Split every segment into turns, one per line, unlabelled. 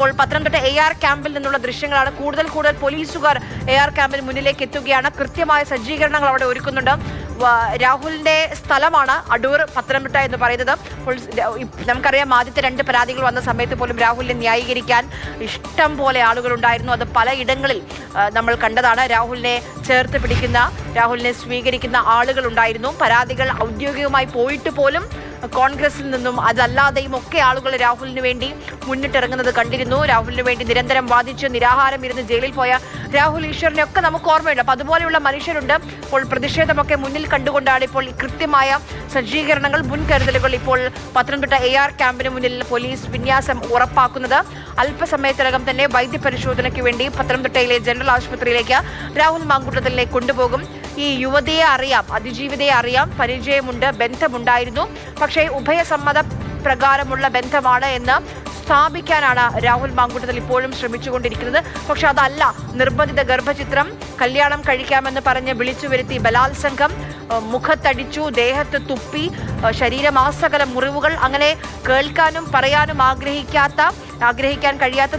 ഇപ്പോൾ പത്തനംതിട്ട AR ക്യാമ്പിൽ നിന്നുള്ള ദൃശ്യങ്ങളാണ്. കൂടുതൽ പോലീസുകാർ AR ക്യാമ്പിന് മുന്നിലേക്ക് എത്തുകയാണ്. കൃത്യമായ സജ്ജീകരണങ്ങൾ അവിടെ ഒരുക്കുന്നുണ്ട്. രാഹുലിന്റെ സ്ഥലമാണ് അടൂർ പത്തനംതിട്ട എന്ന് പറയുന്നത്. നമുക്കറിയാം, ആദ്യത്തെ 2 പരാതികൾ വന്ന സമയത്ത് പോലും രാഹുലിനെ ന്യായീകരിക്കാൻ ഇഷ്ടം പോലെ ആളുകൾ ഉണ്ടായിരുന്നു. അത് പലയിടങ്ങളിൽ നമ്മൾ കണ്ടതാണ്. രാഹുലിനെ ചേർത്ത് പിടിക്കുന്ന, രാഹുലിനെ സ്വീകരിക്കുന്ന ആളുകൾ ഉണ്ടായിരുന്നു. പരാതികൾ ഔദ്യോഗികമായി പോയിട്ട് പോലും കോൺഗ്രസിൽ നിന്നും അതല്ലാതെയും ഒക്കെ ആളുകൾ രാഹുലിന് വേണ്ടി മുന്നിട്ടിറങ്ങുന്നത് കണ്ടിരുന്നു. രാഹുലിന് വേണ്ടി നിരന്തരം വാദിച്ച് നിരാഹാരം ഇരുന്ന് ജയിലിൽ പോയ രാഹുൽ ഈശ്വറിനെ ഒക്കെ നമുക്ക് ഓർമ്മയുണ്ട്. അപ്പൊ അതുപോലെയുള്ള മനുഷ്യരുണ്ട്. ഇപ്പോൾ പ്രതിഷേധമൊക്കെ മുന്നിൽ കണ്ടുകൊണ്ടാണ് ഇപ്പോൾ കൃത്യമായ സജ്ജീകരണങ്ങൾ, മുൻകരുതലുകൾ ഇപ്പോൾ പത്തനംതിട്ട AR ക്യാമ്പിന് മുന്നിൽ പോലീസ് വിന്യാസം ഉറപ്പാക്കുന്നത്. അല്പസമയത്തിനകം തന്നെ വൈദ്യപരിശോധനയ്ക്ക് വേണ്ടി പത്തനംതിട്ടയിലെ ജനറൽ ആശുപത്രിയിലേക്ക് രാഹുൽ മാങ്കൂട്ടത്തിലെ കൊണ്ടുപോകും. ഈ യുവതിയെ അറിയാം, അതിജീവിതയെ അറിയാം, പരിചയമുണ്ട്, ബന്ധമുണ്ടായിരുന്നു. പക്ഷേ ഉഭയസമ്മത പ്രകാരമുള്ള ബന്ധമാണ് എന്ന് സ്ഥാപിക്കാനാണ് രാഹുൽ മാങ്കൂട്ടത്തിൽ ഇപ്പോഴും ശ്രമിച്ചുകൊണ്ടിരിക്കുന്നത്. പക്ഷെ അതല്ല, നിർബന്ധിത ഗർഭചിത്രം, കല്യാണം കഴിക്കാമെന്ന് പറഞ്ഞ് വിളിച്ചു വരുത്തി ബലാത്സംഗം, മുഖത്തടിച്ചു, ദേഹത്ത് തുപ്പി, ശരീരമാസകല മുറിവുകൾ, അങ്ങനെ കേൾക്കാനും പറയാനും ആഗ്രഹിക്കാൻ കഴിയാത്ത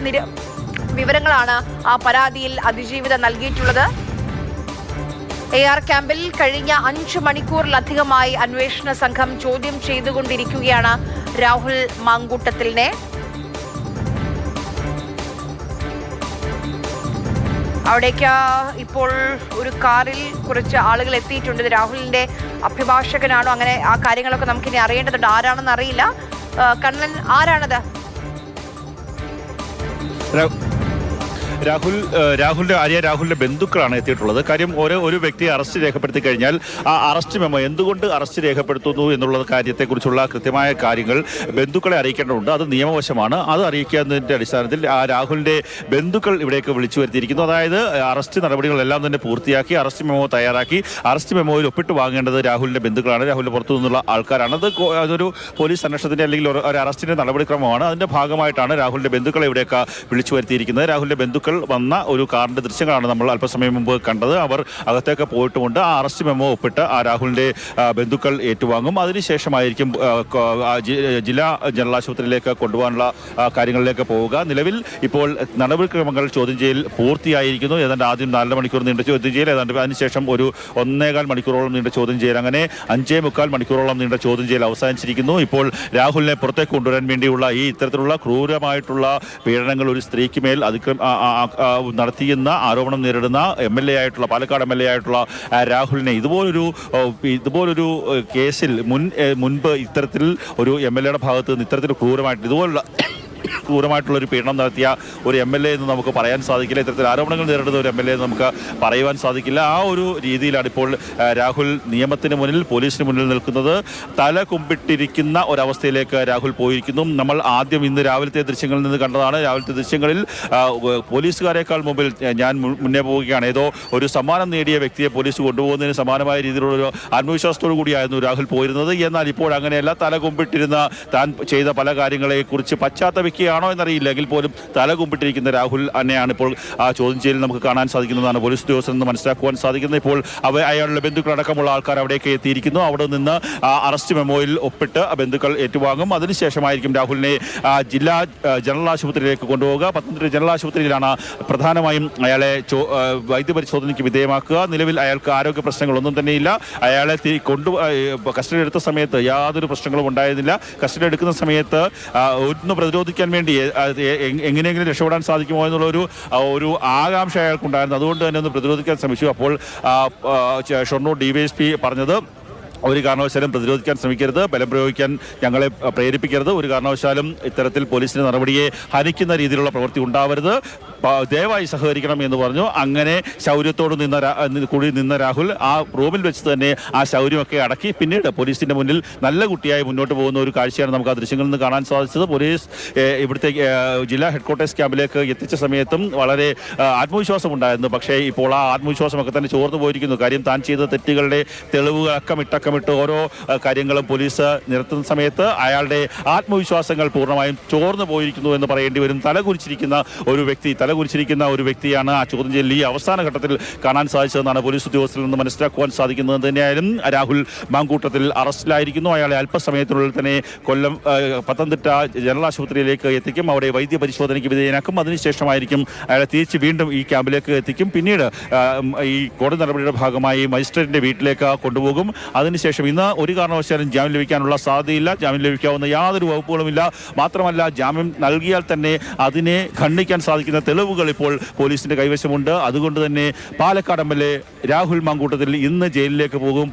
വിവരങ്ങളാണ് ആ പരാതിയിൽ അതിജീവിത നൽകിയിട്ടുള്ളത്. AR ക്യാമ്പിൽ കഴിഞ്ഞ 5 മണിക്കൂറിലധികമായി അന്വേഷണ സംഘം ചോദ്യം ചെയ്തുകൊണ്ടിരിക്കുകയാണ് രാഹുൽ മാങ്കൂട്ടത്തിലിനെ. അവിടേക്ക് ഇപ്പോൾ ഒരു കാറിൽ കുറച്ച് ആളുകൾ എത്തിയിട്ടുണ്ട്. രാഹുലിന്റെ അഭിഭാഷകനാണോ, അങ്ങനെ ആ കാര്യങ്ങളൊക്കെ നമുക്കിനി അറിയേണ്ടതുണ്ട്. ആരാണെന്ന് അറിയില്ല. കണ്ണൻ, ആരാണത്?
രാഹുലിന്റെ ബന്ധുക്കളാണ് എത്തിയിട്ടുള്ളത്. കാര്യം ഒരു വ്യക്തിയെ അറസ്റ്റ് രേഖപ്പെടുത്തി കഴിഞ്ഞാൽ ആ അറസ്റ്റ് മെമ്മോ, എന്തുകൊണ്ട് അറസ്റ്റ് രേഖപ്പെടുത്തുന്നു എന്നുള്ള കാര്യത്തെക്കുറിച്ചുള്ള കൃത്യമായ കാര്യങ്ങൾ ബന്ധുക്കളെ അറിയിക്കേണ്ടതുണ്ട്. അത് നിയമവശമാണ്. അത് അറിയിക്കുന്നതിന്റെ അടിസ്ഥാനത്തിൽ ആ രാഹുലിന്റെ ബന്ധുക്കൾ ഇവിടേക്ക് വിളിച്ചു വരുത്തിയിരിക്കുന്നു. അതായത് അറസ്റ്റ് നടപടികളെല്ലാം തന്നെ പൂർത്തിയാക്കി അറസ്റ്റ് മെമ്മോ തയ്യാറാക്കി അറസ്റ്റ് മെമ്മോയിൽ ഒപ്പിട്ട് വാങ്ങേണ്ടത് രാഹുലിന്റെ ബന്ധുക്കളാണ്, രാഹുലിന്റെ പുറത്തു നിന്നുള്ള ആൾക്കാരാണ്. അതൊരു പോലീസ് അന്വേഷണത്തിന്റെ അല്ലെങ്കിൽ ഒരു അറസ്റ്റിന്റെ നടപടിക്രമമാണ്. അതിന്റെ ഭാഗമായിട്ടാണ് രാഹുലിന്റെ ബന്ധുക്കളെ ഇവിടേക്ക് വിളിച്ചു വരുത്തിയിരിക്കുന്നത്. രാഹുലിന്റെ ബന്ധുക്കൾ വന്ന ഒരു കാറിന്റെ ദൃശ്യങ്ങളാണ് നമ്മൾ അല്പസമയം മുമ്പ് കണ്ടത്. അവർ അകത്തേക്ക് പോയിട്ടുമുണ്ട്. ആ അറസ്റ്റ് മെമ്മോ ഒപ്പിട്ട് ആ രാഹുലിന്റെ ബന്ധുക്കൾ ഏറ്റുവാങ്ങും. അതിനുശേഷമായിരിക്കും ജില്ലാ ജനറൽ ആശുപത്രിയിലേക്ക് കൊണ്ടുപോകാനുള്ള കാര്യങ്ങളിലേക്ക് പോവുക. നിലവിൽ ഇപ്പോൾ നടപടിക്രമങ്ങൾ ചോദ്യം ചെയ്യൽ പൂർത്തിയായിരിക്കുന്നു. ഏതാണ്ട് ആദ്യം 4 മണിക്കൂർ നീണ്ട ചോദ്യം ചെയ്യൽ, ഏതാണ്ട് അതിനുശേഷം ഒരു 1.25 മണിക്കൂറോളം നീണ്ട ചോദ്യം ചെയ്യൽ, അങ്ങനെ 5.25 മണിക്കൂറോളം നീണ്ട ചോദ്യം ചെയ്യൽ അവസാനിച്ചിരിക്കുന്നു. ഇപ്പോൾ രാഹുലിനെ പുറത്തേക്ക് കൊണ്ടുവരാൻ വേണ്ടിയുള്ള ഈ ഇത്തരത്തിലുള്ള ക്രൂരമായിട്ടുള്ള പീഡനങ്ങൾ ഒരു സ്ത്രീക്ക് മേൽ നടത്തിയെന്ന ആരോപണം നേരിടുന്ന പാലക്കാട് MLA ആയിട്ടുള്ള രാഹുലിനെ ഇതുപോലൊരു കേസിൽ മുൻപ് ഇത്തരത്തിൽ ഒരു MLA ഭാഗത്ത് നിന്ന് ഇത്തരത്തിൽ ക്രൂരമായിട്ടുള്ള ഒരു പീഡനം നടത്തിയ ഒരു MLA എന്ന് നമുക്ക് പറയാൻ സാധിക്കില്ല. ഇത്തരത്തിൽ ആരോപണങ്ങൾ നേരിടുന്ന ഒരു MLA എന്ന് നമുക്ക് പറയുവാൻ സാധിക്കില്ല. ആ ഒരു രീതിയിലാണ് ഇപ്പോൾ രാഹുൽ നിയമത്തിന് മുന്നിൽ, പോലീസിന് മുന്നിൽ നിൽക്കുന്നത്. തല കുമ്പിട്ടിരിക്കുന്ന ഒരവസ്ഥയിലേക്ക് രാഹുൽ പോയിരിക്കുന്നു. നമ്മൾ ആദ്യം ഇന്ന് രാവിലത്തെ ദൃശ്യങ്ങളിൽ നിന്ന് കണ്ടതാണ്. രാവിലത്തെ ദൃശ്യങ്ങളിൽ പോലീസുകാരെക്കാൾ മുമ്പിൽ ഞാൻ മുന്നേ പോവുകയാണ്. ഏതോ ഒരു സമ്മാനം നേടിയ വ്യക്തിയെ പോലീസ് കൊണ്ടുപോകുന്നതിന് സമാനമായ രീതിയിലുള്ള ഒരു ആത്മവിശ്വാസത്തോടു കൂടിയായിരുന്നു രാഹുൽ പോയിരുന്നത്. എന്നാൽ ഇപ്പോൾ അങ്ങനെയല്ല. തല കുമ്പിട്ടിരുന്ന താൻ ചെയ്ത പല കാര്യങ്ങളെക്കുറിച്ച് പശ്ചാത്തപിക്കുകയാണോ എന്നറിയില്ലെങ്കിൽ പോലും തല കുമ്പിട്ടിരിക്കുന്ന രാഹുൽ തന്നെയാണ് ഇപ്പോൾ ആ ചോദ്യം ചെയ്യൽ നമുക്ക് കാണാൻ സാധിക്കുന്നതാണ് പോലീസ് ഉദ്യോഗസ്ഥർ നിന്ന് മനസ്സിലാക്കുവാൻ സാധിക്കുന്നത്. ഇപ്പോൾ അയാളുടെ ബന്ധുക്കളടക്കമുള്ള ആൾക്കാർ അവിടേക്ക് എത്തിയിരിക്കുന്നു. അവിടെ നിന്ന് അറസ്റ്റ് മെമ്മോയിൽ ഒപ്പിട്ട് ബന്ധുക്കൾ ഏറ്റുവാങ്ങും. അതിനുശേഷമായിരിക്കും രാഹുലിനെ ജില്ലാ ജനറൽ ആശുപത്രിയിലേക്ക് കൊണ്ടുപോകുക. പത്തനംതിട്ട ജനറൽ ആശുപത്രിയിലാണ് പ്രധാനമായും അയാളെ വൈദ്യപരിശോധനയ്ക്ക് വിധേയമാക്കുക. നിലവിൽ അയാൾക്ക് ആരോഗ്യ പ്രശ്നങ്ങളൊന്നും തന്നെയില്ല. അയാളെ കസ്റ്റഡി എടുത്ത സമയത്ത് യാതൊരു പ്രശ്നങ്ങളും ഉണ്ടായിരുന്നില്ല. കസ്റ്റഡി എടുക്കുന്ന സമയത്ത് ഒന്ന് പ്രതിരോധിക്കാൻ വേണ്ടി എങ്ങനെയെങ്കിലും രക്ഷപ്പെടാൻ സാധിക്കുമോ എന്നുള്ള ഒരു ആകാംക്ഷ അയാൾക്കുണ്ടായിരുന്നു. അതുകൊണ്ട് തന്നെ ഒന്ന് പ്രതിരോധിക്കാൻ ശ്രമിച്ചു. അപ്പോൾ ഷൊർണൂർ DYSP പറഞ്ഞത്, ഒരു കാരണവശാലും പ്രതിരോധിക്കാൻ ശ്രമിക്കരുത്, ബലം പ്രയോഗിക്കാൻ ഞങ്ങളെ പ്രേരിപ്പിക്കരുത്, ഒരു കാരണവശാലും ഇത്തരത്തിൽ പോലീസിന്റെ നടപടിയെ ഹനിക്കുന്ന രീതിയിലുള്ള പ്രവൃത്തി ഉണ്ടാവരുത്, ദയവായി സഹകരിക്കണം എന്ന് പറഞ്ഞു. അങ്ങനെ ശൗര്യത്തോട് നിന്ന രാഹുൽ ആ റൂമിൽ വെച്ച് തന്നെ ആ ശൗര്യമൊക്കെ അടക്കി പിന്നീട് പോലീസിന്റെ മുന്നിൽ നല്ല കുട്ടിയായി മുന്നോട്ട് പോകുന്ന ഒരു കാഴ്ചയാണ് നമുക്ക് ആ ദൃശ്യങ്ങളിൽ നിന്ന് കാണാൻ സാധിച്ചത്. പോലീസ് ഇവിടുത്തെ ജില്ലാ ഹെഡ്ക്വാർട്ടേഴ്സ് ക്യാമ്പിലേക്ക് എത്തിച്ച സമയത്തും വളരെ ആത്മവിശ്വാസം ഉണ്ടായിരുന്നു. പക്ഷേ ഇപ്പോൾ ആ ആത്മവിശ്വാസമൊക്കെ തന്നെ ചോർന്നു പോയിരിക്കുന്നു. കാര്യം താൻ ചെയ്ത തെറ്റുകളുടെ തെളിവുകൾ അക്കമിട്ടക്കം ലക്കമിട്ട് ഓരോ കാര്യങ്ങളും പോലീസ് നിർത്തുന്ന സമയത്ത് അയാളുടെ ആത്മവിശ്വാസങ്ങൾ പൂർണ്ണമായും ചോർന്നു പോയിരിക്കുന്നു എന്ന് പറയേണ്ടി വരും. തലകുരിച്ചിരിക്കുന്ന ഒരു വ്യക്തിയാണ് ആ ചോദ്യം ചെയ്യലിൽ ഈ അവസാന ഘട്ടത്തിൽ കാണാൻ സാധിച്ചതെന്നാണ് പോലീസ് ഉദ്യോഗസ്ഥരിൽ നിന്ന് മനസ്സിലാക്കുവാൻ സാധിക്കുന്നത്. തന്നെയായാലും രാഹുൽ മാങ്കൂട്ടത്തിൽ അറസ്റ്റിലായിരിക്കുന്നു. അയാളെ അല്പസമയത്തിനുള്ളിൽ തന്നെ കൊല്ലം പത്തനംതിട്ട ജനറൽ ആശുപത്രിയിലേക്ക് എത്തിക്കും. അവിടെ വൈദ്യ പരിശോധനയ്ക്ക് വിധേയനാക്കും. അതിനുശേഷമായിരിക്കും അയാളെ തിരിച്ച് വീണ്ടും ഈ ക്യാമ്പിലേക്ക് എത്തിക്കും. പിന്നീട് ഈ കോടതി നടപടിയുടെ ഭാഗമായി മജിസ്ട്രേറ്റിന്റെ വീട്ടിലേക്ക് കൊണ്ടുപോകും. അതിനുശേഷം ഇന്ന് ഒരു കാരണവശാലും ജാമ്യം ലഭിക്കാനുള്ള സാധ്യതയില്ല. ജാമ്യം ലഭിക്കാവുന്ന യാതൊരു വകുപ്പുകളുമില്ല. മാത്രമല്ല, ജാമ്യം നൽകിയാൽ തന്നെ അതിനെ ഖണ്ഡിക്കാൻ സാധിക്കുന്ന തെളിവുകൾ ഇപ്പോൾ പോലീസിന്റെ കൈവശമുണ്ട്. അതുകൊണ്ട് തന്നെ പാലക്കാട് എംഎൽഎ രാഹുൽ മാങ്കൂട്ടത്തിൽ ഇന്ന് ജയിലിലേക്ക് പോകും.